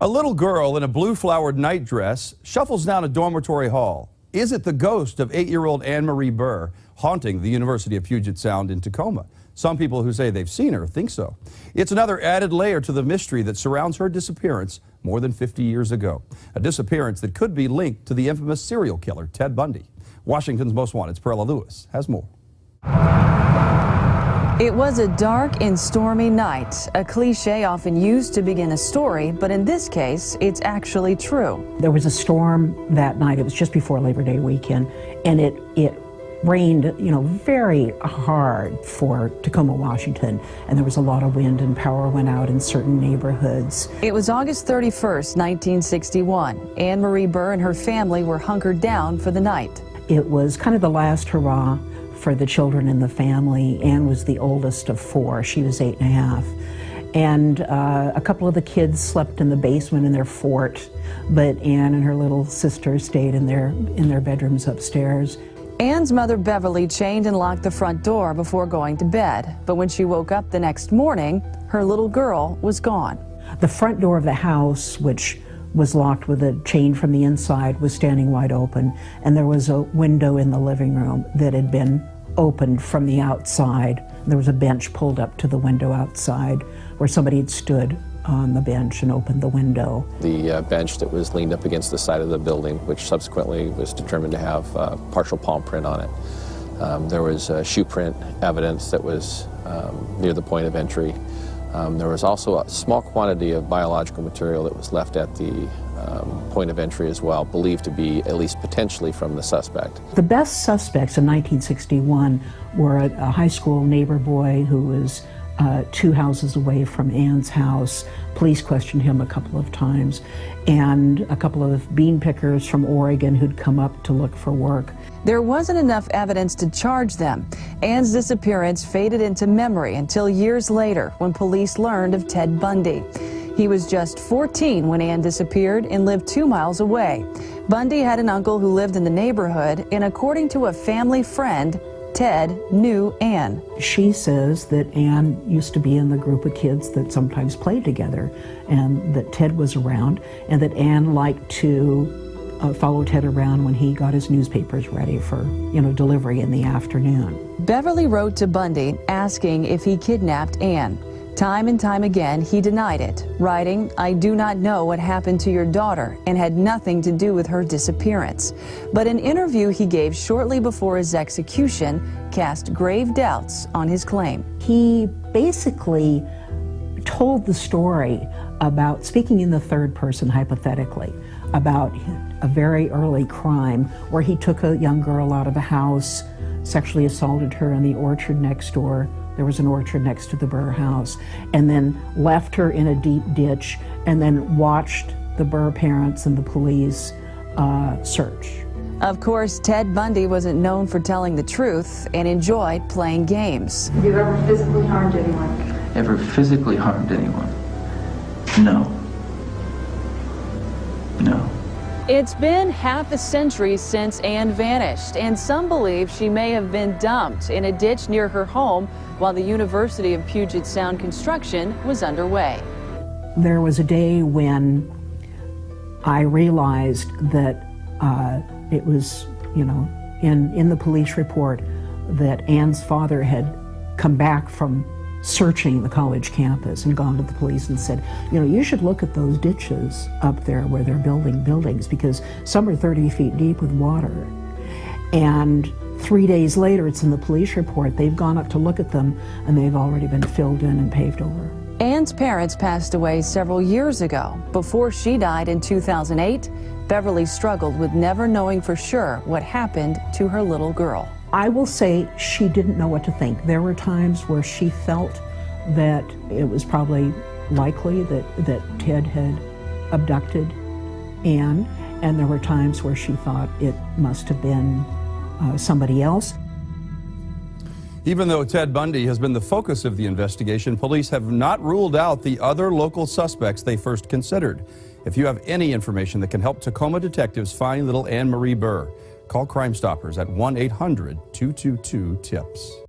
A little girl in a blue flowered night dress shuffles down a dormitory hall. Is it the ghost of 8-year-old Anne-Marie Burr haunting the University of Puget Sound in Tacoma? Some people who say they've seen her think so. It's another added layer to the mystery that surrounds her disappearance more than 50 years ago. A disappearance that could be linked to the infamous serial killer Ted Bundy. Washington's Most Wanted's Perla Lewis has more. It was a dark and stormy night, a cliche often used to begin a story, but in this case, it's actually true. There was a storm that night. It was just before Labor Day weekend, and it rained, very hard for Tacoma, Washington, and there was a lot of wind and power went out in certain neighborhoods. It was August 31st, 1961. Anne-Marie Burr and her family were hunkered down for the night. It was kind of the last hurrah for the children in the family. Anne was the oldest of 4. She was 8 and a half. And a couple of the kids slept in the basement in their fort, but Anne and her little sister stayed in their bedrooms upstairs. Anne's mother, Beverly, chained and locked the front door before going to bed. But when she woke up the next morning, her little girl was gone. The front door of the house, which was locked with a chain from the inside, was standing wide open, and there was a window in the living room that had been opened from the outside. There was a bench pulled up to the window outside where somebody had stood on the bench and opened the window. The bench that was leaned up against the side of the building, which subsequently was determined to have partial palm print on it. There was shoe print evidence that was near the point of entry. There was also a small quantity of biological material that was left at the point of entry as well, believed to be at least potentially from the suspect. The best suspects in 1961 were a high school neighbor boy who was 2 houses away from Anne's house. Police questioned him a couple of times, and a couple of bean pickers from Oregon who'd come up to look for work. There wasn't enough evidence to charge them. Anne's disappearance faded into memory until years later when police learned of Ted Bundy. He was just 14 when Anne disappeared and lived 2 miles away. Bundy had an uncle who lived in the neighborhood, and according to a family friend, Ted knew Anne. She says that Anne used to be in the group of kids that sometimes played together, and that Ted was around, and that Anne liked to follow Ted around when he got his newspapers ready for, delivery in the afternoon. Beverly wrote to Bundy asking if he kidnapped Anne. Time and time again, he denied it, writing, "I do not know what happened to your daughter and had nothing to do with her disappearance." But an interview he gave shortly before his execution cast grave doubts on his claim. He basically told the story about, speaking in the third person hypothetically, about a very early crime where he took a young girl out of a house, sexually assaulted her in the orchard next door. There was an orchard next to the Burr house, and then left her in a deep ditch, and then watched the Burr parents and the police search. Of course, Ted Bundy wasn't known for telling the truth and enjoyed playing games. Have you ever physically harmed anyone? Ever physically harmed anyone? No. No. It's been half a century since Anne vanished, and some believe she may have been dumped in a ditch near her home while the University of Puget Sound construction was underway. There was a day when I realized that it was, in the police report that Anne's father had come back from searching the college campus and gone to the police and said, you should look at those ditches up there where they're building buildings, because some are 30 feet deep with water. And 3 days later, it's in the police report, they've gone up to look at them and they've already been filled in and paved over. Anne's parents passed away several years ago. Before she died in 2008, Beverly struggled with never knowing for sure what happened to her little girl. I will say she didn't know what to think. There were times where she felt that it was probably likely that Ted had abducted Anne, and there were times where she thought it must have been somebody else. Even though Ted Bundy has been the focus of the investigation, police have not ruled out the other local suspects they first considered. If you have any information that can help Tacoma detectives find little Anne-Marie Burr, call Crime Stoppers at 1-800-222-TIPS.